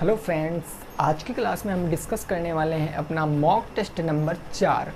Hello friends, आज की class में हम डिस्कस करने वाले हैं अपना मॉक टेस्ट नंबर 4।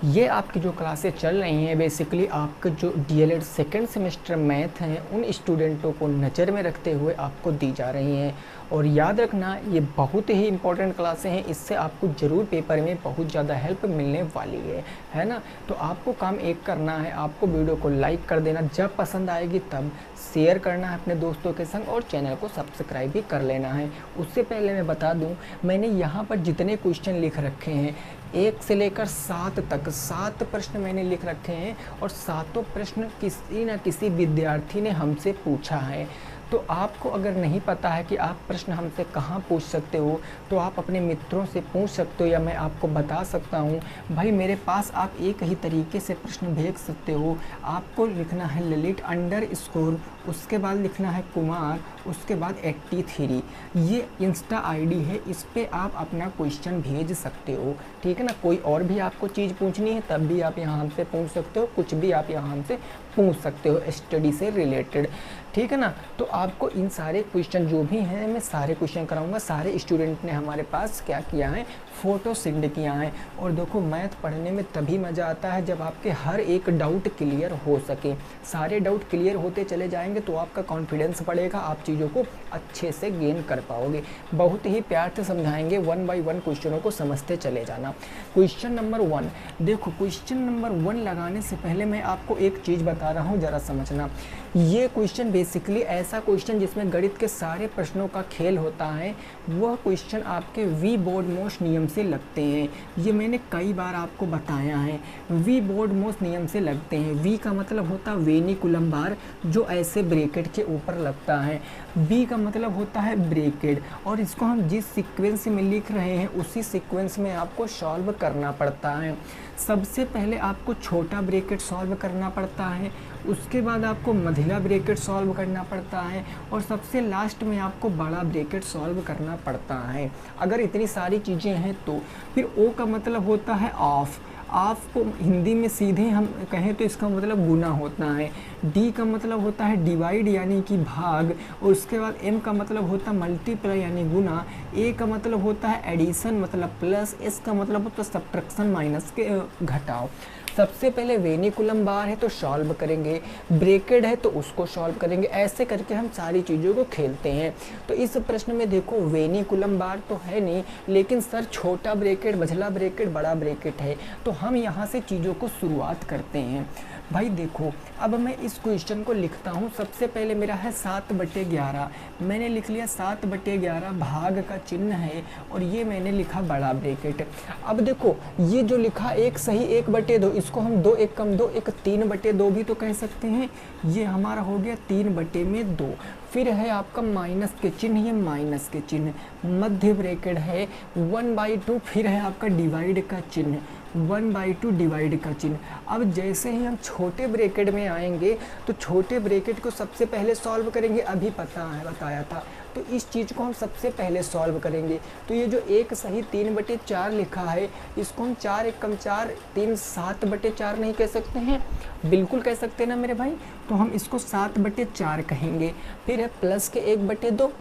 ये आपकी जो क्लासें चल रही हैं बेसिकली आपके जो डीएलएड सेकेंड सेमेस्टर मैथ हैं उन स्टूडेंटों को नज़र में रखते हुए आपको दी जा रही हैं। और याद रखना, ये बहुत ही इंपॉर्टेंट क्लासें हैं, इससे आपको ज़रूर पेपर में बहुत ज़्यादा हेल्प मिलने वाली है ना। तो आपको काम एक करना है, आपको वीडियो को लाइक कर देना, जब पसंद आएगी तब शेयर करना है अपने दोस्तों के संग और चैनल को सब्सक्राइब भी कर लेना है। उससे पहले मैं बता दूं, मैंने यहाँ पर जितने क्वेश्चन लिख रखे हैं 1 से लेकर 7 तक 7 प्रश्न मैंने लिख रखे हैं और सातों प्रश्न किसी न किसी विद्यार्थी ने हमसे पूछा है। तो आपको अगर नहीं पता है कि आप प्रश्न हमसे कहाँ पूछ सकते हो तो आप अपने मित्रों से पूछ सकते हो या मैं आपको बता सकता हूँ। भाई मेरे पास आप एक ही तरीके से प्रश्न भेज सकते हो। आपको लिखना है ललित _, उसके बाद लिखना है कुमार, उसके बाद 83। ये इंस्टा आईडी है, इस पर आप अपना क्वेश्चन भेज सकते हो, ठीक है ना। कोई और भी आपको चीज़ पूछनी है तब भी आप यहाँ हमसे पूछ सकते हो, कुछ भी आप यहाँ हमसे पूछ सकते हो स्टडी से रिलेटेड, ठीक है ना। तो आपको इन सारे क्वेश्चन जो भी हैं मैं सारे क्वेश्चन कराऊंगा। सारे स्टूडेंट ने हमारे पास क्या किया है, फ़ोटो सेंड किया है। और देखो, मैथ पढ़ने में तभी मज़ा आता है जब आपके हर एक डाउट क्लियर हो सके। सारे डाउट क्लियर होते चले जाएंगे तो आपका कॉन्फिडेंस बढ़ेगा, आप चीज़ों को अच्छे से गेन कर पाओगे। बहुत ही प्यार से समझाएंगे, 1 बाय 1 क्वेश्चनों को समझते चले जाना। क्वेश्चन नंबर 1 देखो, क्वेश्चन नंबर 1 लगाने से पहले मैं आपको एक चीज़ बता रहा हूँ, ज़रा समझना। ये क्वेश्चन बेसिकली ऐसा क्वेश्चन जिसमें गणित के सारे प्रश्नों का खेल होता है, वह क्वेश्चन आपके वी बोर्ड मोस्ट नियम से लगते हैं। ये मैंने कई बार आपको बताया है, वी बोर्ड मोस्ट नियम से लगते हैं। वी का मतलब होता है वेनिकुलम बार, जो ऐसे ब्रैकेट के ऊपर लगता है। बी का मतलब होता है ब्रैकेट, और इसको हम जिस सीक्वेंस में लिख रहे हैं उसी सीक्वेंस में आपको सॉल्व करना पड़ता है। सबसे पहले आपको छोटा ब्रैकेट सॉल्व करना पड़ता है, उसके बाद आपको मझिला ब्रैकेट सॉल्व करना पड़ता है, और सबसे लास्ट में आपको बड़ा ब्रैकेट सॉल्व करना पड़ता है। अगर इतनी सारी चीज़ें हैं तो फिर ओ का मतलब होता है ऑफ। ऑफ को हिंदी में सीधे हम कहें तो इसका मतलब गुना होता है। डी का मतलब होता है डिवाइड यानी कि भाग, और उसके बाद एम का मतलब होता है मल्टीप्लाई यानी गुना। ए का मतलब होता है एडिशन मतलब प्लस। एस का मतलब होता है सब्ट्रैक्शन माइनस के घटाव। सबसे पहले वेनिकुलम बार है तो सॉल्व करेंगे, ब्रैकेट है तो उसको सॉल्व करेंगे, ऐसे करके हम सारी चीज़ों को खेलते हैं। तो इस प्रश्न में देखो, वेनिकुलम बार तो है नहीं, लेकिन सर छोटा ब्रैकेट, मझला ब्रैकेट, बड़ा ब्रैकेट है। तो हम यहाँ से चीज़ों को शुरुआत करते हैं। भाई देखो, अब मैं इस क्वेश्चन को लिखता हूँ। सबसे पहले मेरा है 7/11, मैंने लिख लिया 7/11, भाग का चिन्ह है, और ये मैंने लिखा बड़ा ब्रैकेट। अब देखो, ये जो लिखा एक सही 1/2, इसको हम 2 1 कम 2 1 3/2 भी तो कह सकते हैं। ये हमारा हो गया 3/2। फिर है आपका माइनस के चिन्ह, ये माइनस के चिन्ह, मध्य ब्रैकेट है 1/2। फिर है आपका डिवाइड का चिन्ह, 1/2 डिवाइड का चिन्ह। अब जैसे ही हम छोटे ब्रैकेट में आएंगे तो छोटे ब्रैकेट को सबसे पहले सॉल्व करेंगे, अभी बताया था। तो इस चीज़ को हम सबसे पहले सॉल्व करेंगे। तो ये जो एक सही 3/4 लिखा है, इसको हम 4 1 कम 4 3 7/4 नहीं कह सकते हैं? बिल्कुल कह सकते हैं ना मेरे भाई। तो हम इसको 7/4 कहेंगे। फिर है प्लस के 1/2,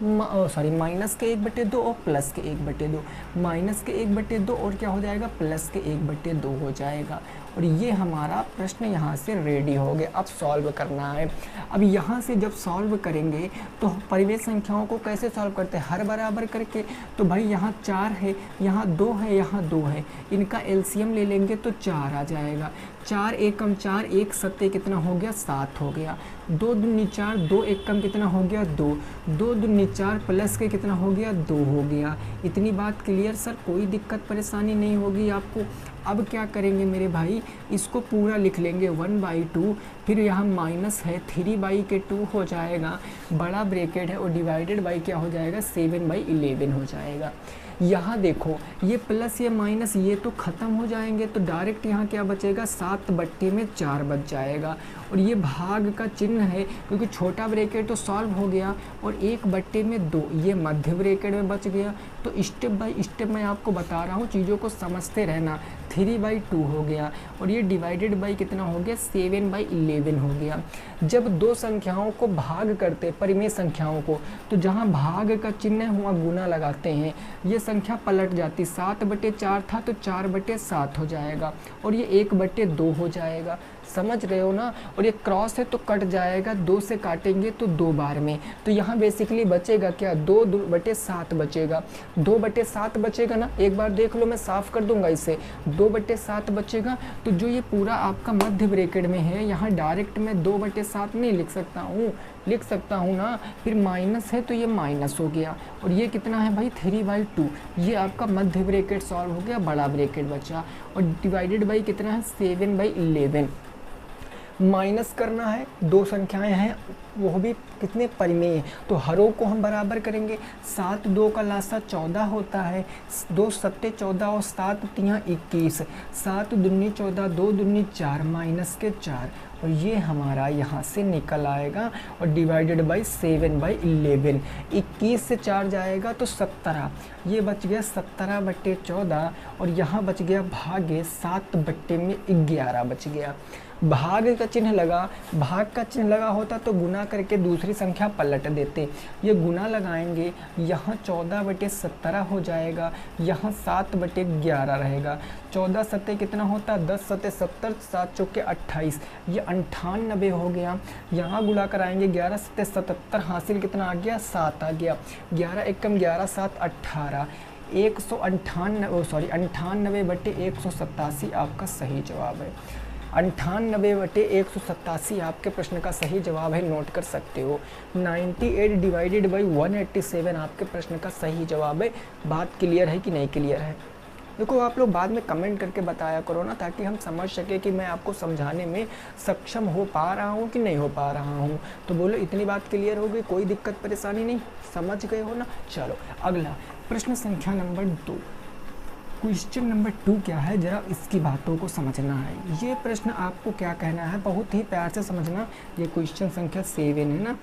माइनस के 1/2 और प्लस के 1/2, माइनस के 1/2 और क्या हो जाएगा, प्लस के 1/2 हो जाएगा। और ये हमारा प्रश्न यहाँ से रेडी हो गया। अब सॉल्व करना है। अब यहाँ से जब सॉल्व करेंगे तो परिमेय संख्याओं को कैसे सॉल्व करते हैं, हर बराबर करके। तो भाई यहाँ 4 है, यहाँ 2 है, यहाँ 2 है, इनका एलसीएम ले लेंगे तो 4 आ जाएगा। 4 1 कम 4, 1 7 कितना हो गया, 7 हो गया। 2 दूनी 4, 2 1 कम कितना हो गया, 2, 2 दूनी 4 प्लस के कितना हो गया, 2 हो गया। इतनी बात क्लियर सर, कोई दिक्कत परेशानी नहीं होगी आपको। अब क्या करेंगे मेरे भाई, इसको पूरा लिख लेंगे 1/2, फिर यहाँ माइनस है 3/2 हो जाएगा, बड़ा ब्रैकेट है, और डिवाइडेड बाई क्या हो जाएगा, 7/11 हो जाएगा। यहाँ देखो, ये प्लस ये माइनस ये तो ख़त्म हो जाएंगे, तो डायरेक्ट यहाँ क्या बचेगा, 7/4 बच जाएगा। और ये भाग का चिन्ह है क्योंकि छोटा ब्रैकेट तो सॉल्व हो गया, और 1/2 ये मध्य ब्रैकेट में बच गया। तो स्टेप बाय स्टेप मैं आपको बता रहा हूँ, चीज़ों को समझते रहना। 3/2 हो गया, और ये डिवाइडेड बाई कितना हो गया 7/11 हो गया। जब दो संख्याओं को भाग करते, परिमेय संख्याओं को, तो जहाँ भाग का चिन्ह हुआ गुना लगाते हैं, ये संख्या पलट जाती, 7/4 था तो 4/7 हो जाएगा, और ये 1/2 हो जाएगा। समझ रहे हो ना। और ये क्रॉस है तो कट जाएगा, 2 से काटेंगे तो 2 बार में, तो यहाँ बेसिकली बचेगा क्या 2/7 बचेगा, 2/7 बचेगा ना। एक बार देख लो, मैं साफ कर दूंगा इसे, 2/7 बचेगा। तो जो ये पूरा आपका मध्य ब्रैकेट में है, यहाँ डायरेक्ट मैं 2/7 नहीं लिख सकता हूँ, लिख सकता हूँ ना, फिर माइनस है तो ये माइनस हो गया, और ये कितना है भाई 3/2। ये आपका मध्य ब्रैकेट सॉल्व हो गया, बड़ा ब्रैकेट बचा, और डिवाइडेड बाई कितना है 7/11। माइनस करना है, दो संख्याएं हैं वो भी कितने परिमेय, तो हरों को हम बराबर करेंगे। 7 2 का लासा 14 होता है, 2 सत्ते 14 और 7 तियाँ 21, 7 दूनी 14, 2 दूनी 4, माइनस के 4, और ये हमारा यहाँ से निकल आएगा, और डिवाइडेड बाई 7/11। 21 से 4 जाएगा तो 17, ये बच गया 17/14, और यहाँ बच गया भागे 7/11 बच गया। भाग का चिन्ह लगा, भाग का चिन्ह लगा होता तो गुना करके दूसरी संख्या पलट देते, ये गुना लगाएंगे, यहाँ 14/17 हो जाएगा, यहाँ 7/11 रहेगा। 14 सत्ते कितना होता है 10 सत्ते 70, 7 चौके 28, ये 98 हो गया। यहाँ गुणा कराएंगे, 11 सत्ते 77, हासिल कितना आ गया 7 आ गया, 11 एकम 11 7 18, 98/187 आपका सही जवाब है। 98/187 आपके प्रश्न का सही जवाब है, नोट कर सकते हो। 98 डिवाइडेड बाई 187 आपके प्रश्न का सही जवाब है। बात क्लियर है कि नहीं क्लियर है? देखो आप लोग बाद में कमेंट करके बताया करो ना, ताकि हम समझ सके कि मैं आपको समझाने में सक्षम हो पा रहा हूँ कि नहीं हो पा रहा हूँ। तो बोलो इतनी बात क्लियर हो गई, कोई दिक्कत परेशानी नहीं, समझ गए हो ना। चलो अगला प्रश्न संख्या नंबर 2। क्वेश्चन नंबर 2 क्या है, जरा इसकी बातों को समझना है। ये प्रश्न आपको क्या कहना है, बहुत ही प्यार से समझना। ये क्वेश्चन संख्या 7 है ना।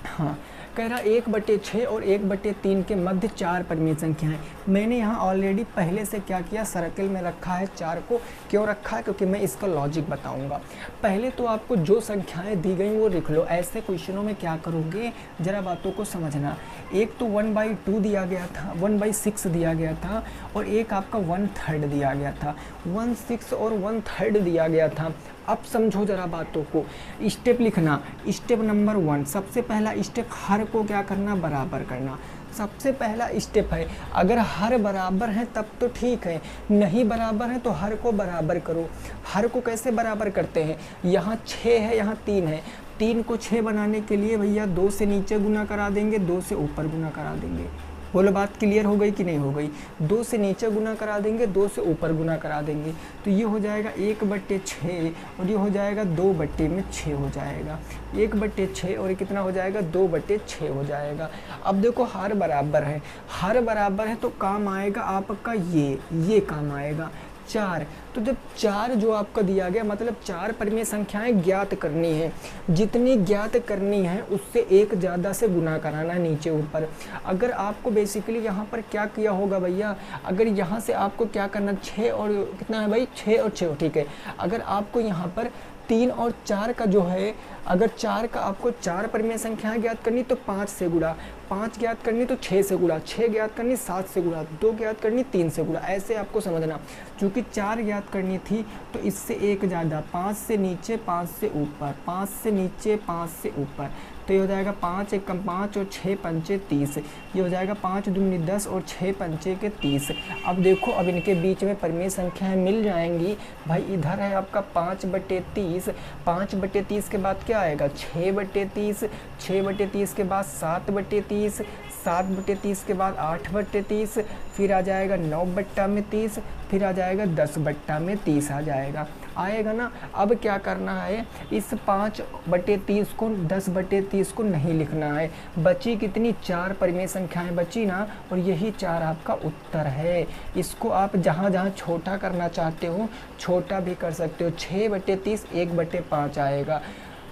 हाँ, कह रहा 1/6 और 1/3 के मध्य 4 परिमेय संख्याएं। मैंने यहाँ ऑलरेडी पहले से क्या किया, सर्कल में रखा है 4 को। क्यों रखा है? क्योंकि मैं इसका लॉजिक बताऊंगा। पहले तो आपको जो संख्याएं दी गई वो लिख लो। ऐसे क्वेश्चनों में क्या करोगे, जरा बातों को समझना। एक तो 1/2 दिया गया था, 1/6 दिया गया था, और एक आपका 1/3 दिया गया था। 1/6 और 1/3 दिया गया था। अब समझो जरा बातों को, स्टेप लिखना। स्टेप नंबर 1, सबसे पहला स्टेप हर को क्या करना, बराबर करना। सबसे पहला स्टेप है। अगर हर बराबर है तब तो ठीक है, नहीं बराबर है तो हर को बराबर करो। हर को कैसे बराबर करते हैं, यहाँ 6 है, यहाँ 3 है। 3 को 6 बनाने के लिए भैया 2 से नीचे गुना करा देंगे, 2 से ऊपर गुना करा देंगे। बोलो बात क्लियर हो गई कि नहीं हो गई? 2 से नीचे गुना करा देंगे, 2 से ऊपर गुना करा देंगे, तो ये हो जाएगा 1/6, और ये हो जाएगा 2/6 हो जाएगा। 1/6 और कितना हो जाएगा 2/6 हो जाएगा। अब देखो हर बराबर है, हर बराबर है तो काम आएगा आपका ये काम आएगा 4। तो जब 4 जो आपका दिया गया, मतलब 4 परिमेय संख्याएं ज्ञात करनी है। जितनी ज्ञात करनी है उससे एक ज़्यादा से गुना कराना है नीचे ऊपर। अगर आपको बेसिकली यहाँ पर क्या किया होगा भैया, अगर यहाँ से आपको क्या करना, 6 और कितना है भाई 6 और 6, ठीक है। अगर आपको यहाँ पर 3 और 4 का जो है, अगर 4 का आपको 4 परिमेय संख्याएं ज्ञात करनी तो 5 से गुणा, 5 ज्ञात करनी तो 6 से गुणा, 6 ज्ञात करनी 7 से गुणा, 2 ज्ञात करनी 3 से गुणा। ऐसे आपको समझना। चूँकि 4 ज्ञात करनी थी तो इससे एक ज़्यादा, 5 से नीचे 5 से ऊपर, 5 से नीचे 5 से ऊपर, तो ये हो जाएगा 5 एकम 5 और 6 पंचे 30। ये हो जाएगा 5 दूनी 10 और 6 पंचे के 30। अब देखो, अब इनके बीच में परिमेय संख्याएं मिल जाएंगी भाई। इधर है आपका 5/30, 5/30 के बाद क्या आएगा 6/30, 6/30 के बाद 7/30, 7/30 के बाद 8/30, फिर आ जाएगा 9/30, फिर आ जाएगा 10/30 आ जाएगा, आएगा ना। अब क्या करना है, इस 5/30 को 10/30 को नहीं लिखना है। बची कितनी, 4 परिमेय संख्याएं बची ना, और यही 4 आपका उत्तर है। इसको आप जहाँ जहाँ छोटा करना चाहते हो छोटा भी कर सकते हो। 6/30 1/5 आएगा,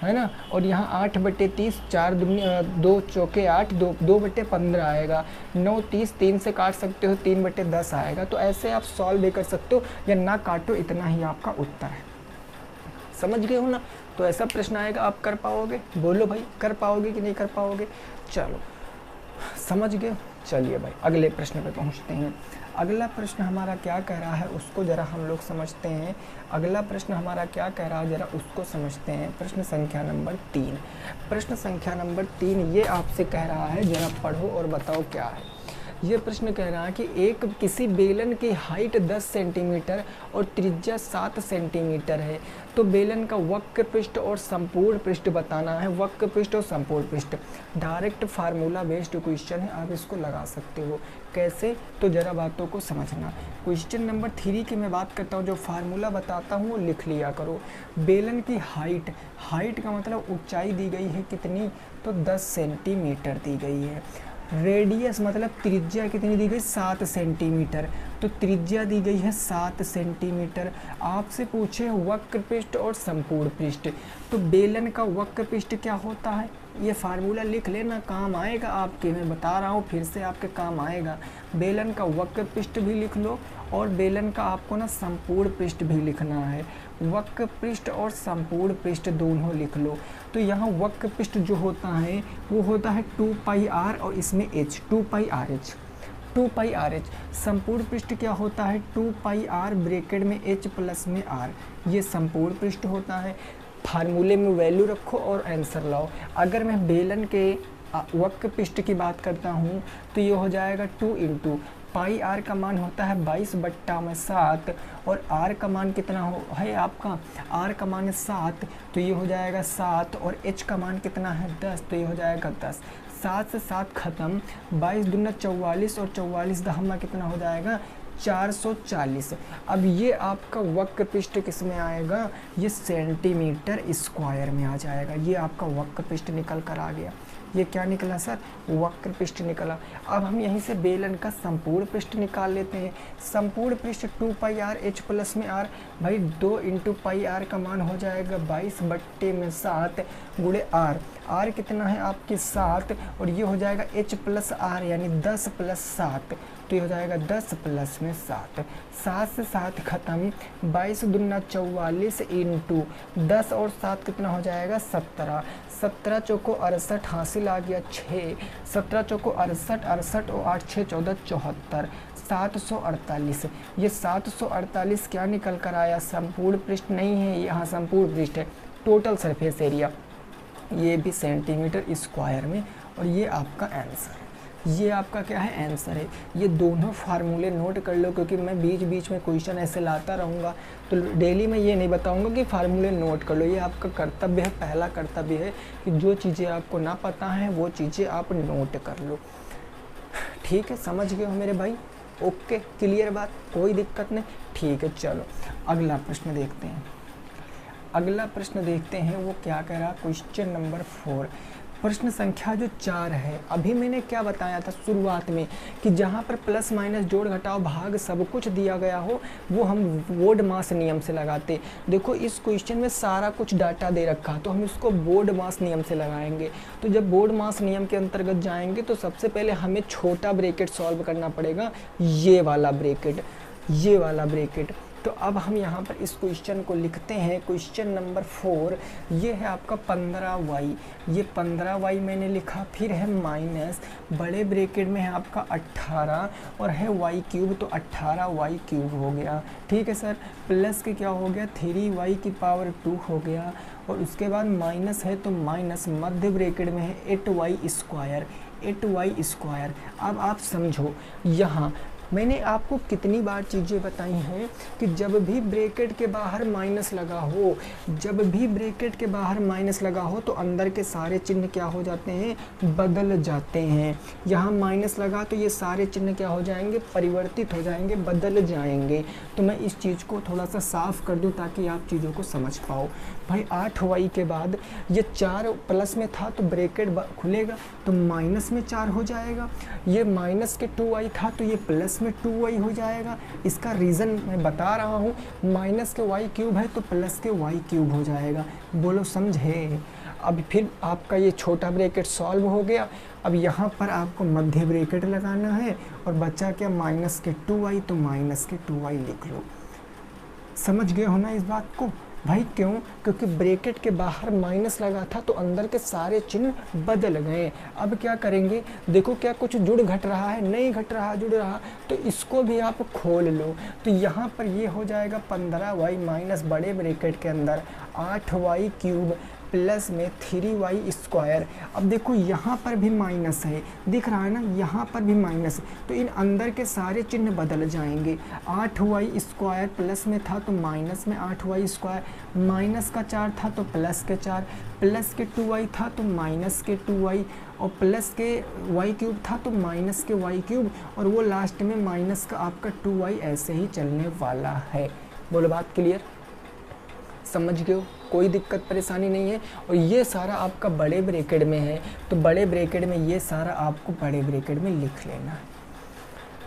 है ना। और यहाँ 8/30, 2 चौके 8, 2/15 आएगा। 9 30, 3 से काट सकते हो, 3/10 आएगा। तो ऐसे आप सॉल्व भी कर सकते हो, या ना काटो, इतना ही आपका उत्तर है। समझ गए हो ना। तो ऐसा प्रश्न आएगा, आप कर पाओगे? बोलो भाई, कर पाओगे कि नहीं कर पाओगे? चलो समझ गए। चलिए भाई अगले प्रश्न पे पहुंचते हैं। अगला प्रश्न हमारा क्या कह रहा है उसको ज़रा हम लोग समझते हैं। अगला प्रश्न हमारा क्या कह रहा है ज़रा उसको समझते हैं। प्रश्न संख्या नंबर 3। प्रश्न संख्या नंबर 3 ये आपसे कह रहा है, ज़रा पढ़ो और बताओ क्या है। ये प्रश्न कह रहा है कि किसी बेलन की हाइट 10 सेंटीमीटर और त्रिज्या 7 सेंटीमीटर है, तो बेलन का वक्र पृष्ठ और संपूर्ण पृष्ठ बताना है। वक्र पृष्ठ और संपूर्ण पृष्ठ डायरेक्ट फार्मूला बेस्ड क्वेश्चन है, आप इसको लगा सकते हो। कैसे? तो ज़रा बातों को समझना। क्वेश्चन नंबर 3 की मैं बात करता हूँ, जो फार्मूला बताता हूँ वो लिख लिया करो। बेलन की हाइट का मतलब ऊंचाई दी गई है कितनी, तो 10 सेंटीमीटर दी गई है। रेडियस मतलब त्रिज्या कितनी दी गई, 7 सेंटीमीटर, तो त्रिज्या दी गई है 7 सेंटीमीटर। आपसे पूछे वक्र पृष्ठ और संपूर्ण पृष्ठ, तो बेलन का वक्र पृष्ठ क्या होता है, ये फार्मूला लिख लेना, काम आएगा आपके। मैं बता रहा हूँ फिर से, आपके काम आएगा। बेलन का वक्र पृष्ठ भी लिख लो और बेलन का आपको ना संपूर्ण पृष्ठ भी लिखना है। वक्र पृष्ठ और संपूर्ण पृष्ठ दोनों लिख लो। तो यहाँ वक्र पृष्ठ जो होता है वो होता है 2πr और इसमें h, 2πrh, 2πrh। संपूर्ण पृष्ठ क्या होता है, 2πr ब्रैकेट में h प्लस में r, ये संपूर्ण पृष्ठ होता है। फार्मूले में वैल्यू रखो और आंसर लाओ। अगर मैं बेलन के वक्र पृष्ठ की बात करता हूँ तो ये हो जाएगा 2 इंटू पाई आर का मान होता है 22/7 और आर का मान कितना है आपका, आर का मान है 7, तो ये हो जाएगा 7, और एच का मान कितना है 10, तो ये हो जाएगा 10। 7 से 7 खत्म, 22 दूना 44 और 44 दहमा कितना हो जाएगा 440। अब ये आपका वक्र पृष्ठ किस में आएगा, ये सेंटीमीटर स्क्वायर में आ जाएगा। ये आपका वक्र पृष्ठ निकल कर आ गया। ये क्या निकला सर, वक्र पृष्ठ निकला। अब हम यहीं से बेलन का संपूर्ण पृष्ठ निकाल लेते हैं। संपूर्ण पृष्ठ 2πr h प्लस में r, भाई 2 इंटू पाई आर का मान हो जाएगा 22/7 गुणे r। r कितना है आपकी 7, और ये हो जाएगा h प्लस r यानी 10 + 7, तो ये हो जाएगा 10 + में 7। 7 से 7 खत्म, 22 दूना 44 इंटू 10 और 7 कितना हो जाएगा 17। 17 चौको 68 हासिल आ गया 6, 17 चौको 68, 68 और 8 6 14 74, 748। ये 748 क्या निकल कर आया, संपूर्ण पृष्ठ नहीं है, यहाँ संपूर्ण पृष्ठ है, टोटल सरफेस एरिया, ये भी सेंटीमीटर स्क्वायर में, और ये आपका आंसर है। ये आपका क्या है, आंसर है। ये दोनों फार्मूले नोट कर लो, क्योंकि मैं बीच बीच में क्वेश्चन ऐसे लाता रहूँगा, तो डेली मैं ये नहीं बताऊँगा कि फार्मूले नोट कर लो। ये आपका कर्तव्य है, पहला कर्तव्य है कि जो चीज़ें आपको ना पता हैं वो चीज़ें आप नोट कर लो। ठीक है, समझ गए हो मेरे भाई? ओके, क्लियर बात, कोई दिक्कत नहीं। ठीक है, चलो अगला प्रश्न देखते हैं। अगला प्रश्न देखते हैं वो क्या कह रहा, क्वेश्चन नंबर 4, प्रश्न संख्या जो 4 है। अभी मैंने क्या बताया था शुरुआत में कि जहाँ पर प्लस माइनस जोड़ घटाव भाग सब कुछ दिया गया हो वो हम बोर्ड मास नियम से लगाते। देखो इस क्वेश्चन में सारा कुछ डाटा दे रखा, तो हम इसको बोर्ड मास नियम से लगाएंगे। तो जब बोर्ड मास नियम के अंतर्गत जाएंगे तो सबसे पहले हमें छोटा ब्रैकेट सॉल्व करना पड़ेगा, ये वाला ब्रैकेट, ये वाला ब्रैकेट। तो अब हम यहाँ पर इस क्वेश्चन को लिखते हैं, क्वेश्चन नंबर 4, ये है आपका 15y, ये 15y मैंने लिखा, फिर है माइनस, बड़े ब्रैकेट में है आपका 18 और है y³ तो 18y³ हो गया। ठीक है सर, प्लस के क्या हो गया 3y² हो गया, और उसके बाद माइनस है तो माइनस, मध्य ब्रैकेट में है 8y², 8y²। अब आप समझो, यहाँ मैंने आपको कितनी बार चीज़ें बताई हैं कि जब भी ब्रैकेट के बाहर माइनस लगा हो, जब भी ब्रैकेट के बाहर माइनस लगा हो तो अंदर के सारे चिन्ह क्या हो जाते हैं, बदल जाते हैं। यहाँ माइनस लगा तो ये सारे चिन्ह क्या हो जाएंगे, परिवर्तित हो जाएंगे, बदल जाएंगे। तो मैं इस चीज़ को थोड़ा सा साफ कर दूं ताकि आप चीज़ों को समझ पाओ। भाई 8y के बाद ये 4 प्लस में था तो ब्रैकेट खुलेगा तो माइनस में 4 हो जाएगा, ये माइनस के 2y था तो ये प्लस में 2y हो जाएगा। इसका रीज़न मैं बता रहा हूँ, माइनस के y क्यूब है तो प्लस के y क्यूब हो जाएगा। बोलो समझे। अब फिर आपका ये छोटा ब्रैकेट सॉल्व हो गया। अब यहाँ पर आपको मध्य ब्रैकेट लगाना है और बचा क्या, माइनस के 2y, तो माइनस के 2y लिख लो। समझ गए हो ना इस बात को भाई? क्यों? क्योंकि ब्रैकेट के बाहर माइनस लगा था तो अंदर के सारे चिन्ह बदल गए। अब क्या करेंगे, देखो क्या कुछ जुड़ घट रहा है, नहीं घट रहा, जुड़ रहा, तो इसको भी आप खोल लो। तो यहाँ पर ये हो जाएगा 15y माइनस बड़े ब्रैकेट के अंदर 8y क्यूब प्लस में 3y स्क्वायर। अब देखो यहाँ पर भी माइनस है, दिख रहा है ना, यहाँ पर भी माइनस है, तो इन अंदर के सारे चिन्ह बदल जाएंगे। 8y स्क्वायर प्लस में था तो माइनस में 8y स्क्वायर, माइनस का 4 था तो प्लस के 4, प्लस के 2y था तो माइनस के 2y, और प्लस के y क्यूब था तो माइनस के y क्यूब, और वो लास्ट में माइनस का आपका 2y ऐसे ही चलने वाला है। बोलो बात क्लियर? समझ गए हो? कोई दिक्कत परेशानी नहीं है। और ये सारा आपका बड़े ब्रैकेट में है तो बड़े ब्रैकेट में ये सारा आपको बड़े ब्रैकेट में लिख लेना है।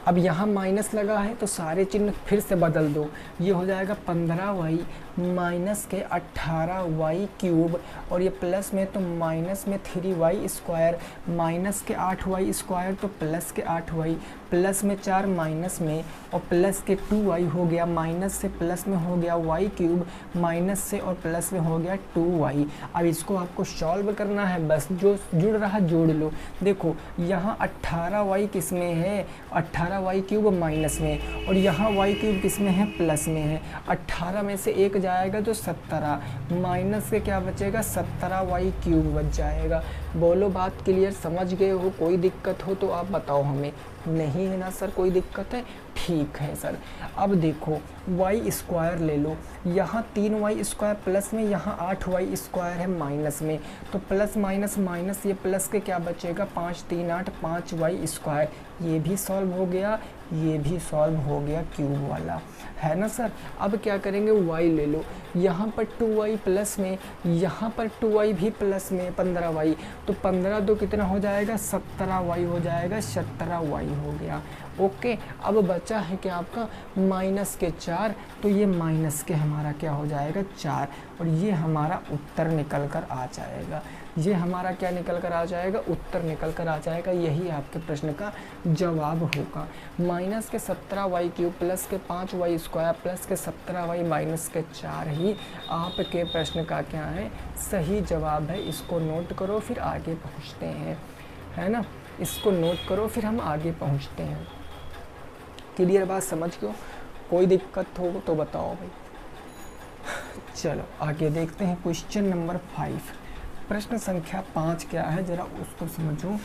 अब यहाँ माइनस लगा है तो सारे चिन्ह फिर से बदल दो। ये हो जाएगा 15y माइनस के 18y क्यूब, और ये प्लस में तो माइनस में 3y स्क्वायर, माइनस के 8y स्क्वायर तो प्लस के 8y, प्लस में 4 माइनस में, और प्लस के 2y हो गया, माइनस से प्लस में हो गया y क्यूब, माइनस से और प्लस में हो गया 2y। अब इसको आपको सॉल्व करना है, बस जो जुड़ रहा जोड़ लो। देखो यहाँ 18y किस में है, 18y क्यूब माइनस में, और यहाँ y क्यूब किस में है, प्लस में है। 18 में से 1 जाएगा तो 17, माइनस के क्या बचेगा, 17y क्यूब बच जाएगा। बोलो बात क्लियर? समझ गए हो? कोई दिक्कत हो तो आप बताओ हमें। नहीं है ना सर कोई दिक्कत है? ठीक है सर। अब देखो y स्क्वायर ले लो, यहाँ 3y स्क्वायर प्लस में, यहाँ 8y स्क्वायर है माइनस में, तो प्लस माइनस माइनस, ये प्लस के क्या बचेगा, 5 3 8 5y स्क्वायर। ये भी सॉल्व हो गया, ये भी सॉल्व हो गया क्यूब वाला, है ना सर। अब क्या करेंगे, y ले लो, यहाँ पर 2y प्लस में, यहाँ पर 2y भी प्लस में 15y, तो 15 दो कितना हो जाएगा, 17y हो जाएगा, 17y हो गया। ओके। अब बचा है कि आपका माइनस के 4, तो ये माइनस के हमारा क्या हो जाएगा 4, और ये हमारा उत्तर निकल कर आ जाएगा। ये हमारा क्या निकल कर आ जाएगा, उत्तर निकल कर आ जाएगा। यही आपके प्रश्न का जवाब होगा। माइनस के 17y क्यूब प्लस के 5y स्क्वायर प्लस के 17y माइनस के 4 ही आपके प्रश्न का क्या है, सही जवाब है। इसको नोट करो फिर आगे पहुँचते हैं, है ना। इसको नोट करो फिर हम आगे पहुँचते हैं। क्लियर बात, समझ गए? कोई दिक्कत हो तो बताओ भाई। चलो आगे देखते हैं क्वेश्चन नंबर 5। प्रश्न संख्या 5 क्या है जरा उसको समझो।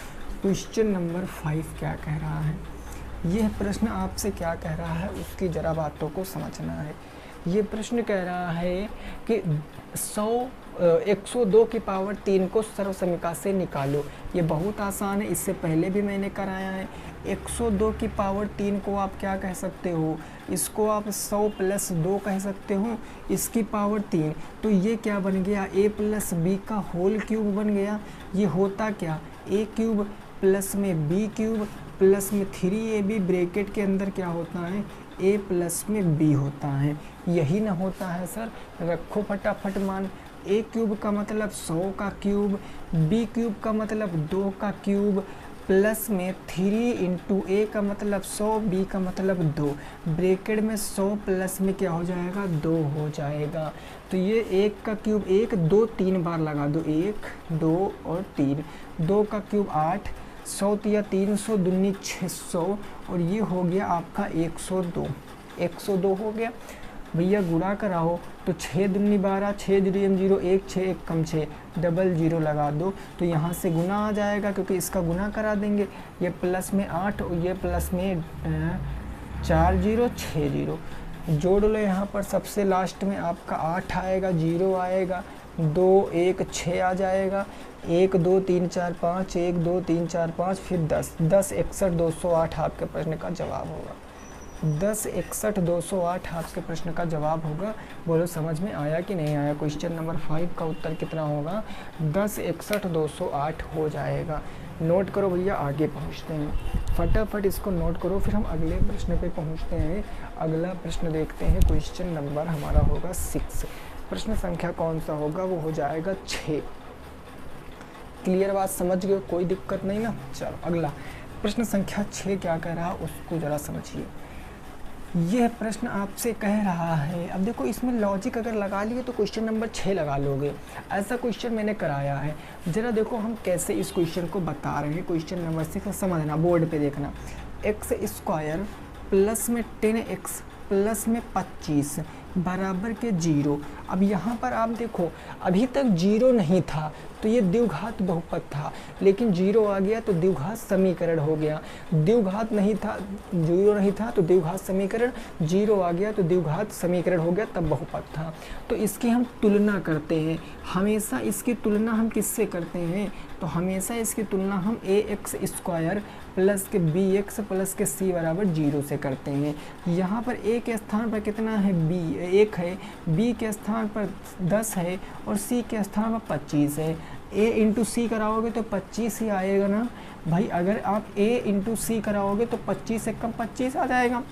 क्वेश्चन नंबर 5 क्या कह रहा है, यह प्रश्न आपसे क्या कह रहा है उसकी जरा बातों को समझना है। ये प्रश्न कह रहा है कि 102 की पावर 3 को सर्वसमीका से निकालो। ये बहुत आसान है, इससे पहले भी मैंने कराया है। 102 की पावर 3 को आप क्या कह सकते हो, इसको आप 100 प्लस 2 कह सकते हो, इसकी पावर 3। तो ये क्या बन गया, a प्लस बी का होल क्यूब बन गया। ये होता क्या, a क्यूब प्लस में b क्यूब प्लस में 3ab ब्रैकेट के अंदर क्या होता है, a प्लस में b होता है। यही ना होता है सर। रखो फटाफट मान। a क्यूब का मतलब 100 का क्यूब, b क्यूब का मतलब 2 का क्यूब, प्लस में 3 इंटू a का मतलब 100, b का मतलब 2, ब्रैकेट में 100 प्लस में क्या हो जाएगा, 2 हो जाएगा। तो ये 1 का क्यूब 1 2 3 बार लगा दो, 1 2 और 3, 2 का क्यूब 8, 100 या 300 दूनी 600, और ये हो गया आपका 102। 102 हो गया भैया। गुणा कराओ तो 6 दूनी 12, 6 जीरो 0 1, 6 1 कम 6, डबल 0 लगा दो तो यहाँ से गुना आ जाएगा, क्योंकि इसका गुना करा देंगे। ये प्लस में 8 और ये प्लस में 4 0 6 0, जोड़ लो यहाँ पर। सबसे लास्ट में आपका 8 आएगा, 0 आएगा, 2 1 6 आ जाएगा, 1 2 3 4 5, 1 2 3 4 5, फिर 10 10 61 208 आपके प्रश्न का जवाब होगा। 10 61 208 आपके प्रश्न का जवाब होगा। बोलो समझ में आया कि नहीं आया। क्वेश्चन नंबर 5 का उत्तर कितना होगा? 10 61 208 हो जाएगा। नोट करो भैया, आगे पहुँचते हैं, फटाफट इसको नोट करो, फिर हम अगले प्रश्न पे पहुँचते हैं। अगला प्रश्न देखते हैं, क्वेश्चन नंबर हमारा होगा 6। प्रश्न संख्या कौन सा होगा? वो हो जाएगा 6। क्लियर बात, समझ गए? कोई दिक्कत नहीं ना। चलो अगला प्रश्न संख्या 6 क्या कह रहा है उसको ज़रा समझिए। यह प्रश्न आपसे कह रहा है, अब देखो इसमें लॉजिक अगर लगा लिए तो क्वेश्चन नंबर 6 लगा लोगे। ऐसा क्वेश्चन मैंने कराया है, ज़रा देखो हम कैसे इस क्वेश्चन को बता रहे हैं। क्वेश्चन नंबर 6 समझना, बोर्ड पे देखना। एक्स स्क्वायर प्लस में 10x प्लस में 25 बराबर के 0। अब यहाँ पर आप देखो अभी तक 0 नहीं था तो ये द्विघात बहुपद था, लेकिन 0 आ गया तो द्विघात समीकरण हो गया। द्विघात नहीं था, 0 नहीं था तो द्विघात समीकरण, 0 आ गया तो द्विघात समीकरण हो गया, तब बहुपद था। तो इसकी हम तुलना करते हैं, हमेशा इसकी तुलना हम किससे करते हैं? तो हमेशा इसकी तुलना हम ax स्क्वायर प्लस के bx प्लस के c बराबर 0 से करते हैं। यहाँ पर a के स्थान पर कितना है? b 1 है, b के स्थान पर 10 है और c के स्थान पर 25 है। a इंटू सी कराओगे तो 25 ही आएगा ना भाई। अगर आप a इंटू सी कराओगे तो 25 से कम 25 आ जाएगा।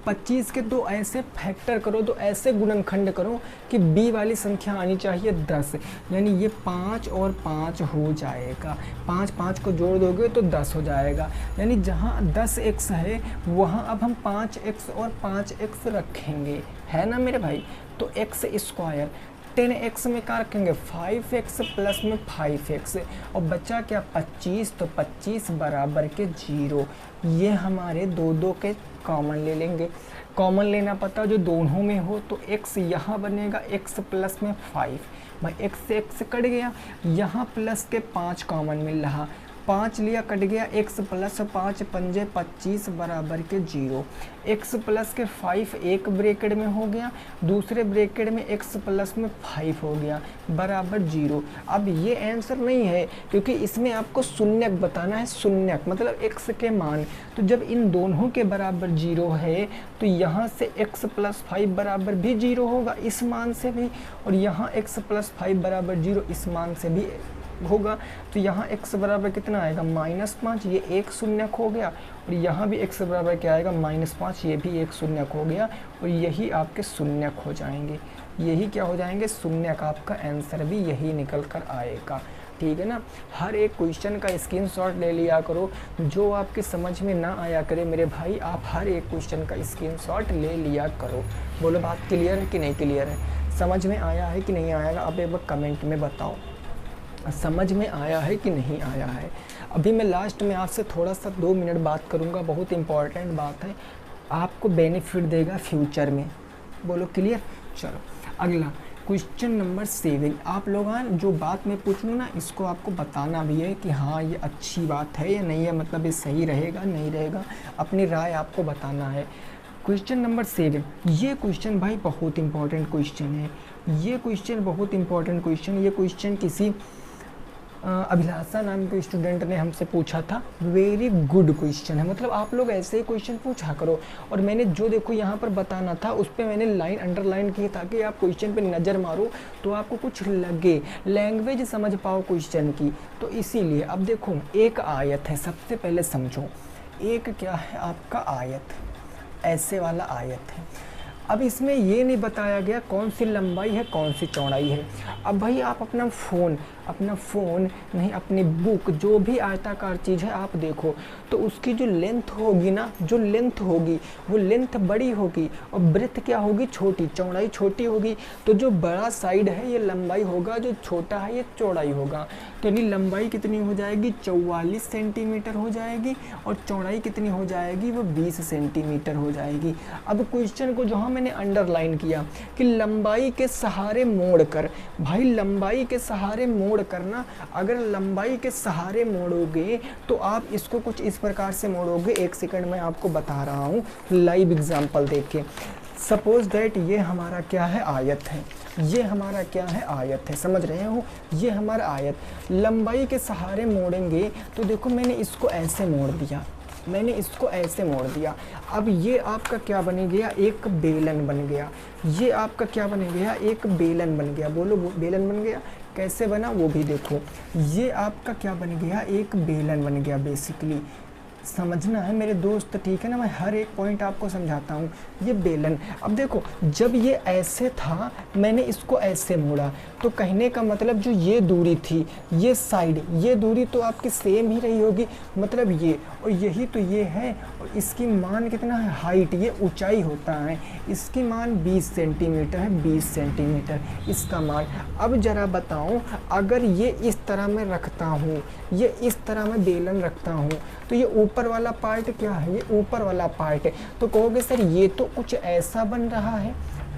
25 के दो ऐसे फैक्टर करो, तो ऐसे गुणनखंड करो कि b वाली संख्या आनी चाहिए 10, यानी ये 5 और 5 हो जाएगा। 5 5 को जोड़ दोगे तो 10 हो जाएगा, यानी जहाँ 10x है वहाँ अब हम 5x और 5x रखेंगे, है ना मेरे भाई। तो x स्क्वायर 10x में क्या रखेंगे? 5x प्लस में 5x और बचा क्या? 25, तो 25 बराबर के 0। ये हमारे दो के कॉमन ले लेंगे। कॉमन लेना पता जो दोनों में हो, तो x यहाँ बनेगा x प्लस में 5, भाई x से x कट गया, यहाँ प्लस के 5 कॉमन मिल रहा, 5 लिया कट गया, x प्लस 5 पंजे 25 बराबर के 0। x प्लस के 5 एक ब्रैकेट में हो गया, दूसरे ब्रैकेट में x प्लस में 5 हो गया बराबर 0। अब ये आंसर नहीं है क्योंकि इसमें आपको शून्यक बताना है। शून्यक मतलब x के मान, तो जब इन दोनों के बराबर 0 है तो यहाँ से x प्लस 5 बराबर भी 0 होगा इस मान से भी, और यहाँ x प्लस 5 बराबर 0 इस मान से भी होगा। तो यहाँ x बराबर कितना आएगा? -5, ये एक शून्यक हो गया, और यहाँ भी x बराबर क्या आएगा? -5, ये भी एक शून्यक हो गया, और यही आपके शून्यक हो जाएंगे। यही क्या हो जाएंगे? शून्यक। आपका आंसर भी यही निकल कर आएगा, ठीक है ना। हर एक क्वेश्चन का स्क्रीनशॉट ले लिया करो, जो आपके समझ में ना आया करे मेरे भाई, आप हर एक क्वेश्चन का स्क्रीनशॉट ले लिया करो। बोलो बात क्लियर है कि नहीं क्लियर है? समझ में आया है कि नहीं आया? अब एक बार कमेंट में बताओ समझ में आया है कि नहीं आया है। अभी मैं लास्ट में आपसे थोड़ा सा 2 मिनट बात करूंगा, बहुत इंपॉर्टेंट बात है, आपको बेनिफिट देगा फ्यूचर में। बोलो क्लियर। चलो अगला क्वेश्चन नंबर 7। आप लोग जो बात मैं पूछूँ ना, इसको आपको बताना भी है कि हाँ ये अच्छी बात है या नहीं है, मतलब ये सही रहेगा नहीं रहेगा, अपनी राय आपको बताना है। क्वेश्चन नंबर 7, ये क्वेश्चन भाई बहुत इंपॉर्टेंट क्वेश्चन है। ये क्वेश्चन बहुत इंपॉर्टेंट क्वेश्चन, ये क्वेश्चन किसी अभिलाषा नाम के स्टूडेंट ने हमसे पूछा था। वेरी गुड क्वेश्चन है, मतलब आप लोग ऐसे ही क्वेश्चन पूछा करो। और मैंने जो देखो यहाँ पर बताना था उस पर मैंने लाइन अंडरलाइन की ताकि आप क्वेश्चन पे नज़र मारो तो आपको कुछ लगे, लैंग्वेज समझ पाओ क्वेश्चन की। तो इसीलिए अब देखो एक आयत है, सबसे पहले समझो एक क्या है आपका आयत, ऐसे वाला आयत है। अब इसमें ये नहीं बताया गया कौन सी लंबाई है कौन सी चौड़ाई है। अब भाई आप अपना फ़ोन नहीं अपनी बुक, जो भी आयताकार चीज़ है आप देखो तो उसकी जो लेंथ होगी ना, जो लेंथ होगी वो लेंथ बड़ी होगी और ब्रेथ क्या होगी? छोटी, चौड़ाई छोटी होगी। तो जो बड़ा साइड है ये लंबाई होगा, जो छोटा है ये चौड़ाई होगा। तो यानी लंबाई कितनी हो जाएगी? 44 सेंटीमीटर हो जाएगी, और चौड़ाई कितनी हो जाएगी? वो 20 सेंटीमीटर हो जाएगी। अब क्वेश्चन को जहाँ मैंने अंडरलाइन किया कि लंबाई के सहारे मोड़ कर, भाई लंबाई के सहारे मोड़ करना, अगर लंबाई के सहारे मोड़ोगे तो आप इसको कुछ इस प्रकार से मोड़ोगे। 1 सेकंड में आपको बता रहा हूँ लाइव एग्जांपल देख के। सपोज दैट ये हमारा क्या है? आयत है। ये हमारा क्या है? आयत है, समझ रहे हो? ये हमारा आयत लंबाई के सहारे मोड़ेंगे तो देखो मैंने इसको ऐसे मोड़ दिया, मैंने इसको ऐसे मोड़ दिया। अब ये आपका क्या बन गया, एक बेलन बन गया। ये आपका क्या बन गया, एक बेलन बन गया। बोलो बेलन बन गया, कैसे बना वो भी देखो। ये आपका क्या बन गया, एक बेलन बन गया। बेसिकली समझना है मेरे दोस्त, ठीक है ना, मैं हर एक पॉइंट आपको समझाता हूँ। ये बेलन, अब देखो जब ये ऐसे था मैंने इसको ऐसे मोड़ा, तो कहने का मतलब जो ये दूरी थी, ये साइड, ये दूरी तो आपकी सेम ही रही होगी, मतलब ये और यही तो ये है। और इसकी मान कितना है, हाइट, ये ऊंचाई होता है, इसकी मान 20 सेंटीमीटर है, 20 सेंटीमीटर इसका मान। अब जरा बताओ, अगर ये इस तरह मैं रखता हूँ, ये इस तरह मैं बेलन रखता हूँ, तो ये ऊपर वाला पार्ट क्या है, ये ऊपर वाला पार्ट है। तो कहोगे सर ये तो कुछ ऐसा बन रहा है,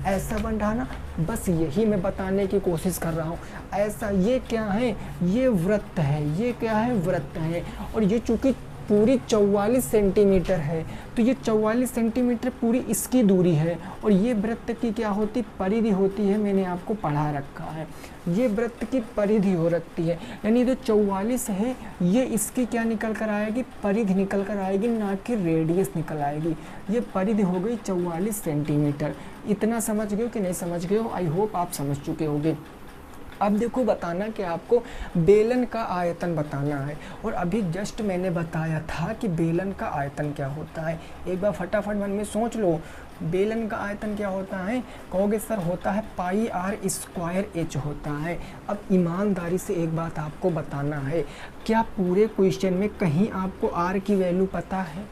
ऐसा बन रहा ना, बस यही मैं बताने की कोशिश कर रहा हूँ। ऐसा, ये क्या है, ये वृत्त है, ये क्या है, वृत्त है। और ये चूंकि पूरी 44 सेंटीमीटर है, तो ये 44 सेंटीमीटर पूरी इसकी दूरी है। और ये वृत्त की क्या होती, परिधि होती है, मैंने आपको पढ़ा रखा है। ये वृत्त की परिधि हो रखती है, यानी जो 44 है ये इसकी क्या निकल कर आएगी, परिधि निकल कर आएगी, ना कि रेडियस निकल आएगी। ये परिधि हो गई 44 सेंटीमीटर। इतना समझ गए हो कि नहीं समझ गए हो, आई होप आप समझ चुके होंगे। अब देखो बताना कि आपको बेलन का आयतन बताना है, और अभी जस्ट मैंने बताया था कि बेलन का आयतन क्या होता है। एक बार फटाफट मन में सोच लो, बेलन का आयतन क्या होता है। कहोगे सर होता है पाई आर स्क्वायर एच होता है। अब ईमानदारी से एक बात आपको बताना है, क्या पूरे क्वेश्चन में कहीं आपको आर की वैल्यू पता है,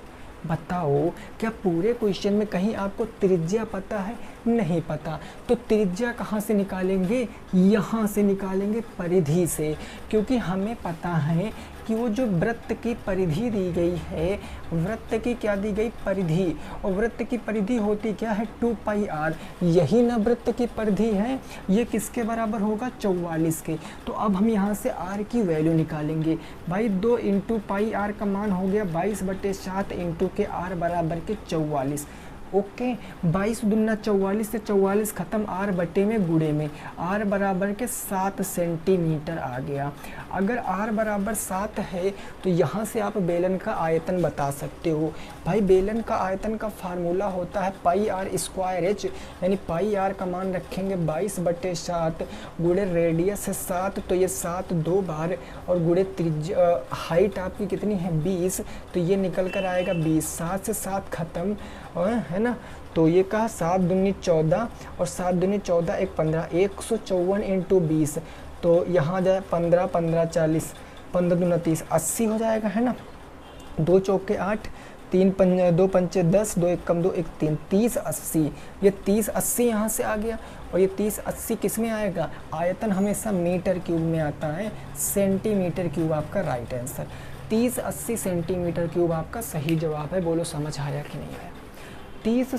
बताओ। क्या पूरे क्वेश्चन में कहीं आपको त्रिज्या पता है, नहीं पता। तो त्रिज्या कहाँ से निकालेंगे, यहाँ से निकालेंगे, परिधि से, क्योंकि हमें पता है कि वो जो वृत्त की परिधि दी गई है, वृत्त की क्या दी गई, परिधि, और वृत्त की परिधि होती क्या है, 2 पाई आर। यही ना वृत्त की परिधि है, ये किसके बराबर होगा, 44 के। तो अब हम यहाँ से आर की वैल्यू निकालेंगे। भाई 2 इंटू पाई आर का मान हो गया 22/7 इंटू के आर बराबर के 44। ओके, 22 दूना 44 से 44 खत्म, आर बटे में गुणे में, आर बराबर के 7 सेंटीमीटर आ गया। अगर आर बराबर 7 है तो यहाँ से आप बेलन का आयतन बता सकते हो। भाई बेलन का आयतन का फार्मूला होता है पाई आर स्क्वायर एच, यानी पाई आर का मान रखेंगे 22/7 गुणे रेडियस है 7, तो ये 7 2 बार, और गुणे त्रिज्या, हाइट आपकी कितनी है 20, तो ये निकल कर आएगा 20। 7 से 7 खत्म, है ना, तो ये कहा 7 दूनी 14 और 7 दूनी 14 1 15, 154 इंटू 20, तो यहाँ जाए 15 15 40, 15 दूना 30, 80 हो जाएगा, है ना। 2 चौके 8, 2 पंचे 10, 2 एकम 2 1 3, 30 80। ये 30 80 यहाँ से आ गया, और ये 30 80 किस में आएगा, आयतन हमेशा मीटर क्यूब में आता है, सेंटीमीटर क्यूब आपका राइट आंसर। 30 80 सेंटीमीटर क्यूब आपका सही जवाब है। बोलो समझ आया कि नहीं आया। 30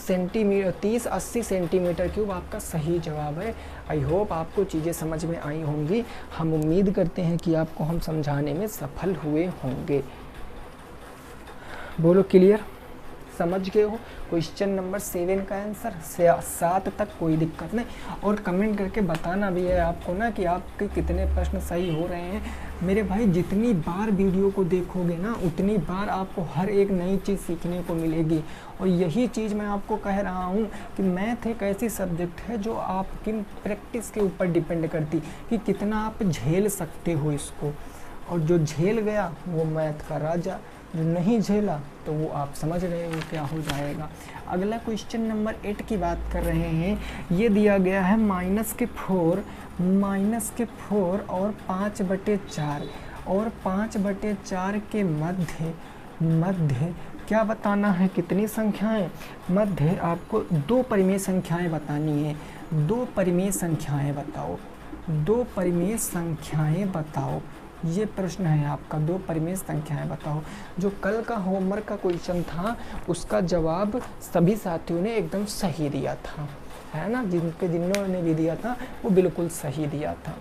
80 सेंटीमीटर क्यूब आपका सही जवाब है। आई होप आपको चीज़ें समझ में आई होंगी। हम उम्मीद करते हैं कि आपको हम समझाने में सफल हुए होंगे। बोलो क्लियर, समझ गए हो। क्वेश्चन नंबर 7 का आंसर 7 तक कोई दिक्कत नहीं, और कमेंट करके बताना भी है आपको ना कि आपके कितने प्रश्न सही हो रहे हैं। मेरे भाई जितनी बार वीडियो को देखोगे ना, उतनी बार आपको हर एक नई चीज़ सीखने को मिलेगी। और यही चीज़ मैं आपको कह रहा हूँ कि मैथ एक ऐसी सब्जेक्ट है जो आपकी प्रैक्टिस के ऊपर डिपेंड करती कि कितना आप झेल सकते हो इसको, और जो झेल गया वो मैथ का राजा, जो नहीं झेला तो वो आप समझ रहे हो क्या हो जाएगा। अगला क्वेश्चन नंबर 8 की बात कर रहे हैं। ये दिया गया है -4 और 5/4, और 5/4 के मध्य क्या बताना है, कितनी संख्याएं, मध्य आपको 2 परिमेय संख्याएं बतानी है। 2 परिमेय संख्याएं बताओ, 2 परिमेय संख्याएं बताओ, ये प्रश्न है आपका। 2 परिमेय संख्याएं बताओ। जो कल का होमवर्क का क्वेश्चन था उसका जवाब सभी साथियों ने एकदम सही दिया था, है ना, जिन्होंने भी दिया था वो बिल्कुल सही दिया था।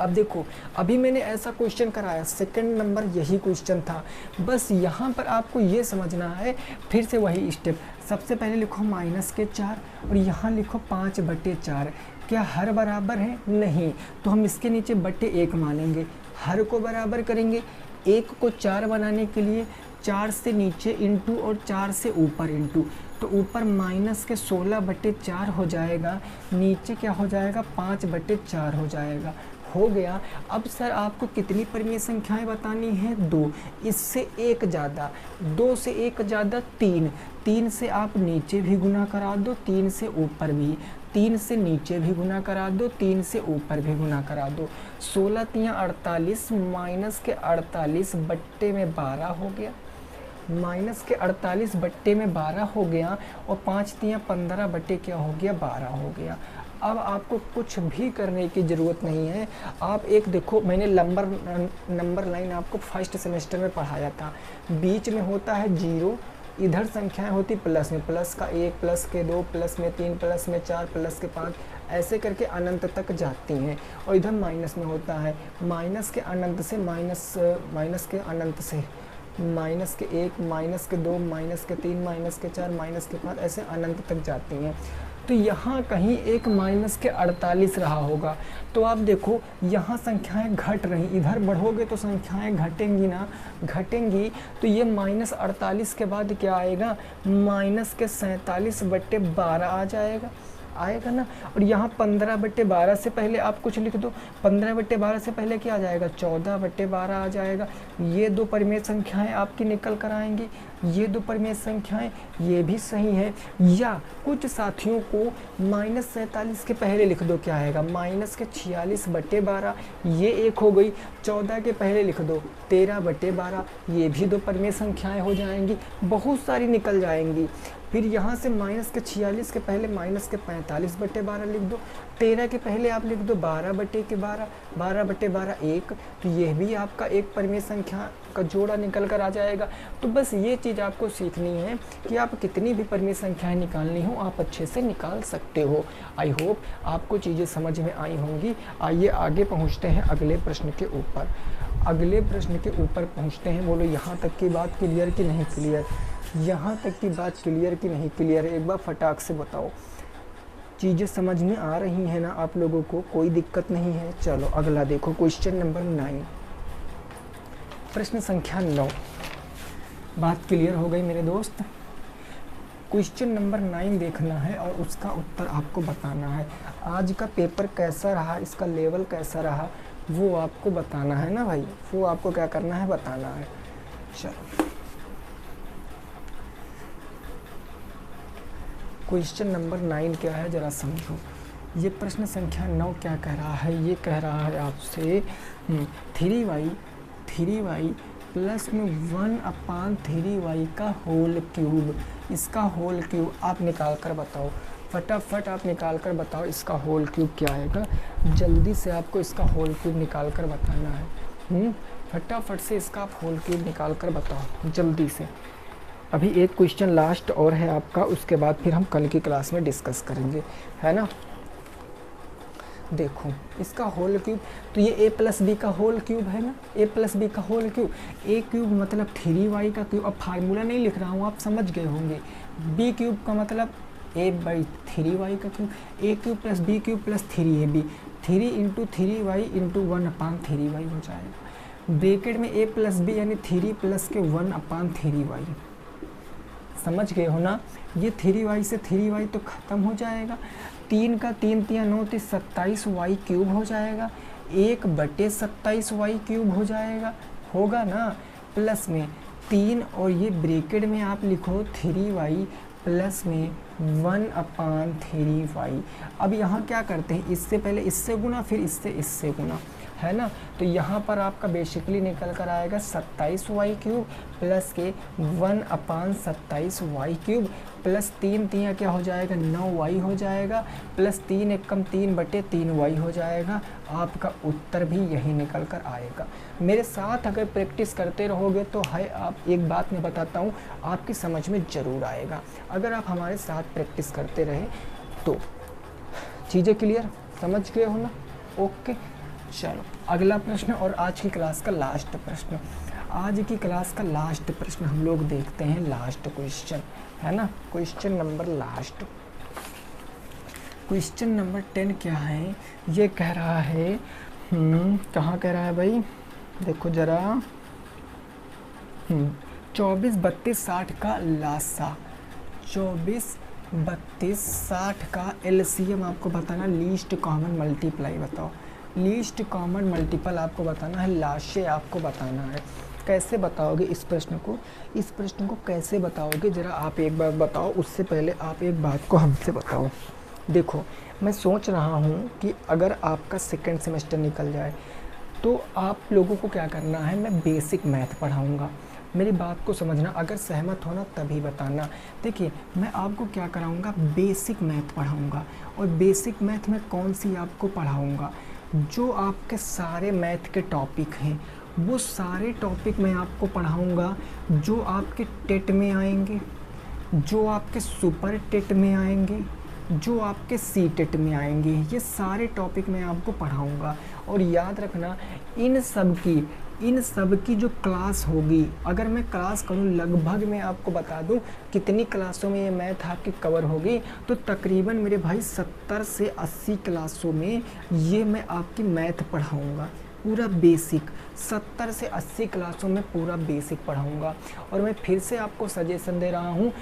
अब देखो, अभी मैंने ऐसा क्वेश्चन कराया, सेकंड नंबर यही क्वेश्चन था। बस यहाँ पर आपको ये समझना है, फिर से वही स्टेप। सबसे पहले लिखो -4 और यहाँ लिखो 5/4। क्या हर बराबर है, नहीं, तो हम इसके नीचे बटे 1 मानेंगे, हर को बराबर करेंगे। 1 को 4 बनाने के लिए 4 से नीचे इंटू और 4 से ऊपर इंटू, तो ऊपर माइनस के 16/4 हो जाएगा, नीचे क्या हो जाएगा 5/4 हो जाएगा। हो गया। अब सर आपको कितनी परिमेय संख्याएं बतानी है? 2। इससे एक ज़्यादा, 2 से एक ज़्यादा 3, 3 से आप नीचे भी गुना करा दो, 3 से ऊपर भी, 3 से नीचे भी गुना करा दो, 3 से ऊपर भी गुना करा दो। 16 तियाँ 48, माइनस के 48 बट्टे में 12 हो गया, माइनस के 48 बट्टे में 12 हो गया, और 5 तियाँ 15 बट्टे क्या हो गया 12 हो गया। अब आपको कुछ भी करने की ज़रूरत नहीं है। आप एक देखो, मैंने नंबर लाइन आपको फर्स्ट सेमेस्टर में पढ़ाया था, बीच में होता है 0, इधर संख्याएं होती प्लस में, प्लस का 1, प्लस के 2, प्लस में 3, प्लस में 4, प्लस के 5, ऐसे करके अनंत तक जाती हैं। और इधर माइनस में होता है, माइनस के अनंत से माइनस के अनंत से माइनस के 1, माइनस के 2, माइनस के 3, माइनस के 4, माइनस के 5, ऐसे अनंत तक जाती हैं। तो यहाँ कहीं एक माइनस के 48 रहा होगा। तो आप देखो यहाँ संख्याएं घट रही, इधर बढ़ोगे तो संख्याएं घटेंगी ना, घटेंगी। तो ये माइनस 48 के बाद क्या आएगा, माइनस के 47/12 आ जाएगा, आएगा ना। और यहाँ 15/12 से पहले आप कुछ लिख दो, 15/12 से पहले क्या आ जाएगा 14/12 आ जाएगा। ये दो परिमेय संख्याएं आपकी निकल कर आएंगी, ये दो परिमेय संख्याएं, ये भी सही है। या कुछ साथियों को -47 के पहले लिख दो, क्या आएगा माइनस के 46/12, ये एक हो गई। 14 के पहले लिख दो 13/12, ये भी दो परिमेय संख्याएं हो जाएंगी, बहुत सारी निकल जाएंगी। फिर यहाँ से माइनस के 46 के पहले माइनस के 45/12 लिख दो, 13 के पहले आप लिख दो 12/12, 12/12 1, तो ये भी आपका एक परिमेय संख्या का जोड़ा निकल कर आ जाएगा। तो बस ये चीज़ आपको सीखनी है कि आप कितनी भी परिमेय संख्याएं निकालनी हो आप अच्छे से निकाल सकते हो। आई होप आपको चीज़ें समझ में आई होंगी। आइए आगे पहुँचते हैं अगले प्रश्न के ऊपर। अगले प्रश्न के ऊपर पहुँचते हैं। बोलो यहाँ तक की बात क्लियर कि नहीं क्लियर? यहाँ तक की बात क्लियर कि नहीं क्लियर है? एक बार फटाक से बताओ, चीज़ें समझ में आ रही हैं ना आप लोगों को? कोई दिक्कत नहीं है? चलो अगला देखो, क्वेश्चन नंबर 9, प्रश्न संख्या 9। बात क्लियर हो गई मेरे दोस्त? क्वेश्चन नंबर 9 देखना है और उसका उत्तर आपको बताना है। आज का पेपर कैसा रहा, इसका लेवल कैसा रहा, वो आपको बताना है ना भाई, वो आपको क्या करना है, बताना है। चलो क्वेश्चन नंबर 9 क्या है ज़रा समझो। ये प्रश्न संख्या 9 क्या कह रहा है? ये कह रहा है आपसे 3y प्लस में 1/3y का होल क्यूब, इसका होल क्यूब आप निकाल कर बताओ, फटाफट आप निकाल कर बताओ इसका होल क्यूब क्या आएगा। जल्दी से आपको इसका होल क्यूब निकाल कर बताना है। फटाफट से इसका आप होल क्यूब निकाल कर बताओ जल्दी से। अभी एक क्वेश्चन लास्ट और है आपका, उसके बाद फिर हम कल की क्लास में डिस्कस करेंगे, है ना। देखो इसका होल क्यूब, तो ये a+b का होल क्यूब है ना, a+b का होल क्यूब, a क्यूब मतलब 3y का क्यूब। अब फार्मूला नहीं लिख रहा हूँ, आप समझ गए होंगे। b क्यूब का मतलब a/3y का cube, a cube plus b cube plus 3ab, 3 × 3y × 1/3y हो जाएगा। ब्रैकेट में a+b यानी 3 प्लस के 1/3y, समझ गए हो ना। ये 3y से 3y तो ख़त्म हो जाएगा, 3 का 3 तियाँ 9 × 27y क्यूब हो जाएगा, 1/27y क्यूब हो जाएगा, होगा ना। प्लस में 3 और ये ब्रैकेट में आप लिखो 3y प्लस में 1/3y। अब यहाँ क्या करते हैं, इससे पहले इससे गुना, फिर इससे गुना, है ना। तो यहाँ पर आपका बेसिकली निकल कर आएगा 27y क्यूब प्लस के 1/27y क्यूब प्लस 3 तियाँ क्या हो जाएगा 9y हो जाएगा, प्लस 3 एकम 3/3y हो जाएगा। आपका उत्तर भी यही निकल कर आएगा। मेरे साथ अगर प्रैक्टिस करते रहोगे तो है, आप एक बात मैं बताता हूँ, आपकी समझ में ज़रूर आएगा। अगर आप हमारे साथ प्रैक्टिस करते रहे तो चीज़ें क्लियर, समझ गए हो ना। ओके चलो अगला प्रश्न और आज की क्लास का लास्ट प्रश्न। आज की क्लास का लास्ट प्रश्न हम लोग देखते हैं, लास्ट क्वेश्चन है ना, question number last. Question number 10 क्या है? ये कह रहा है कहाँ कह रहा है भाई, देखो ज़रा, 24 32 60 का लासा, 24 32 60 का एलसीएम आपको बताना, लीस्ट कॉमन मल्टीप्लाई बताओ, लीस्ट कॉमन मल्टीपल आपको बताना है, लाशे आपको बताना है। कैसे बताओगे इस प्रश्न को, इस प्रश्न को कैसे बताओगे ज़रा आप एक बार बताओ। उससे पहले आप एक बात को हमसे बताओ। देखो मैं सोच रहा हूँ कि अगर आपका सेकंड सेमेस्टर निकल जाए तो आप लोगों को क्या करना है, मैं बेसिक मैथ पढ़ाऊँगा। मेरी बात को समझना, अगर सहमत होना तभी बताना। देखिए मैं आपको क्या कराऊँगा, बेसिक मैथ पढ़ाऊँगा। और बेसिक मैथ में कौन सी आपको पढ़ाऊँगा, जो आपके सारे मैथ के टॉपिक हैं वो सारे टॉपिक मैं आपको पढ़ाऊँगा जो आपके टेट में आएंगे, जो आपके सुपर टेट में आएंगे, जो आपके सी टेट में आएंगे। ये सारे टॉपिक मैं आपको पढ़ाऊँगा। और याद रखना इन सब की जो क्लास होगी, अगर मैं क्लास करूँ लगभग मैं आपको बता दूँ कितनी क्लासों में ये मैथ आपकी कवर होगी, तो तकरीबन मेरे भाई 70 से 80 क्लासों में ये मैं आपकी मैथ पढ़ाऊँगा, पूरा बेसिक। 70 से 80 क्लासों में पूरा बेसिक पढ़ाऊँगा। और मैं फिर से आपको सजेशन दे रहा हूँ,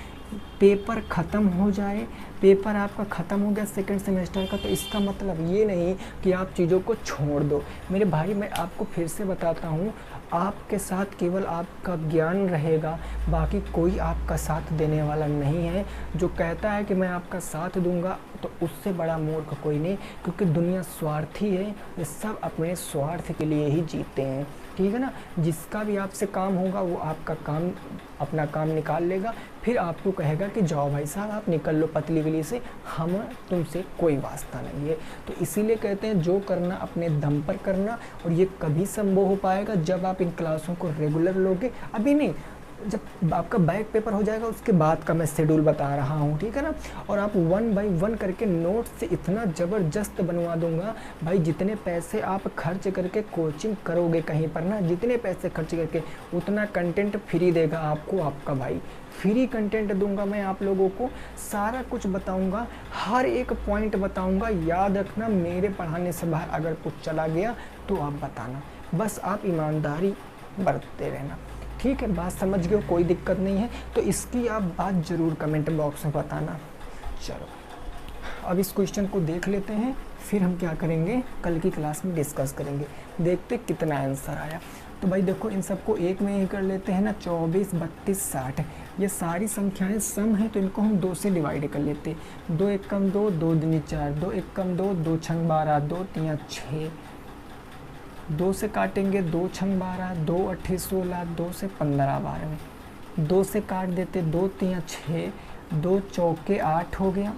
पेपर ख़त्म हो जाए, पेपर आपका ख़त्म हो गया सेकंड सेमेस्टर का, तो इसका मतलब ये नहीं कि आप चीज़ों को छोड़ दो। मेरे भाई मैं आपको फिर से बताता हूँ, आपके साथ केवल आपका ज्ञान रहेगा, बाकी कोई आपका साथ देने वाला नहीं है। जो कहता है कि मैं आपका साथ दूंगा तो उससे बड़ा मूर्ख कोई नहीं, क्योंकि दुनिया स्वार्थी है, ये सब अपने स्वार्थ के लिए ही जीते हैं, ठीक है ना। जिसका भी आपसे काम होगा वो आपका काम, अपना काम निकाल लेगा, फिर आपको कहेगा कि जाओ भाई साहब आप निकल लो पतली गली से, हम तुमसे कोई वास्ता नहीं है। तो इसीलिए कहते हैं जो करना अपने दम पर करना, और ये कभी संभव हो पाएगा जब आप इन क्लासों को रेगुलर लोगे। अभी नहीं, जब आपका बैक पेपर हो जाएगा उसके बाद का मैं शेड्यूल बता रहा हूँ, ठीक है ना। और आप 1 बाय 1 करके नोट से इतना ज़बरदस्त बनवा दूंगा भाई, जितने पैसे आप खर्च करके कोचिंग करोगे कहीं पर ना, जितने पैसे खर्च करके उतना कंटेंट फ्री देगा आपको आपका भाई। फ्री कंटेंट दूंगा मैं आप लोगों को, सारा कुछ बताऊंगा, हर एक पॉइंट बताऊंगा। याद रखना मेरे पढ़ाने से बाहर अगर कुछ चला गया तो आप बताना, बस आप ईमानदारी बरतते रहना, ठीक है। बात समझ गए, कोई दिक्कत नहीं है। तो इसकी आप बात ज़रूर कमेंट बॉक्स में बताना। चलो अब इस क्वेश्चन को देख लेते हैं, फिर हम क्या करेंगे कल की क्लास में डिस्कस करेंगे, देखते कितना आंसर आया। तो भाई देखो इन सबको एक में ही कर लेते हैं ना, 24 32 60 ये सारी संख्याएं सम हैं, तो इनको हम 2 से डिवाइड कर लेते हैं। 2 एक कम 2, 2 दूनी 4, 2 एक कम 2, 2 छंग 12, 2 तियाँ 6, 2 से काटेंगे 2 छंग 12, 2 अट्ठे 16, 2 से 15 12, 2 से काट देते 2 तियाँ 6, 2 चौके 8 हो गया,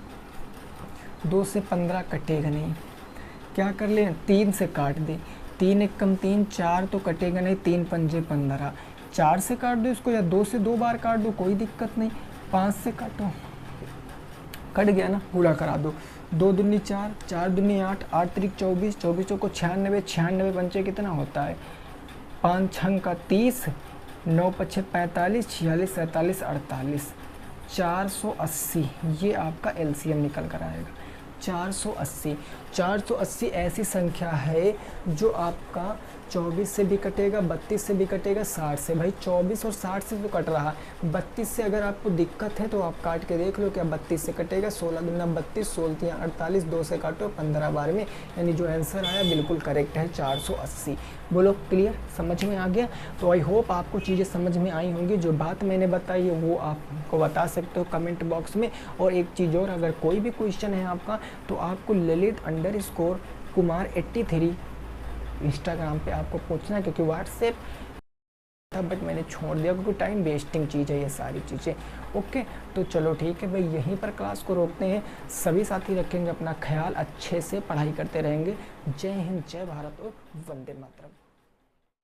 2 से 15 कटेगा नहीं, क्या कर ले 3 से काट दे, 3 एक कम 3, 4 तो कटेगा नहीं, 3 पंजे 15, 4 से काट दो इसको, या 2 से 2 बार काट दो कोई दिक्कत नहीं, 5 से काटो, कट गया ना, पूरा करा दो। 2 दूनी 4, 4 दूनी 8, 8 त्रिक 24, 24 चौको 96, 96 पंचे कितना होता है, 5 छंग का 30, 9 पछे 45, 46 47 48, 480 ये आपका एलसीएम निकल कर आएगा। 480 ऐसी संख्या है जो आपका 24 से भी कटेगा, 32 से भी कटेगा, 60 से। भाई 24 और 60 से तो कट रहा है, 32 से अगर आपको दिक्कत है तो आप काट के देख लो क्या 32 से कटेगा, 16 दूना 32, 16 48, 2 से काटो 15 बार में, यानी जो आंसर आया बिल्कुल करेक्ट है 480। बोलो क्लियर, समझ में आ गया। तो आई होप आपको चीज़ें समझ में आई होंगी, जो बात मैंने बताई है वो आपको बता सकते हो कमेंट बॉक्स में। और एक चीज़ और, अगर कोई भी क्वेश्चन है आपका तो आपको ललित_कुमार83 इंस्टाग्राम पे आपको पूछना है, क्योंकि व्हाट्सएप था बट मैंने छोड़ दिया क्योंकि टाइम वेस्टिंग चीज़ है ये सारी चीज़ें। ओके तो चलो ठीक है भाई, यहीं पर क्लास को रोकते हैं। सभी साथी रखेंगे अपना ख्याल, अच्छे से पढ़ाई करते रहेंगे। जय हिंद, जय भारत और वंदे मातरम।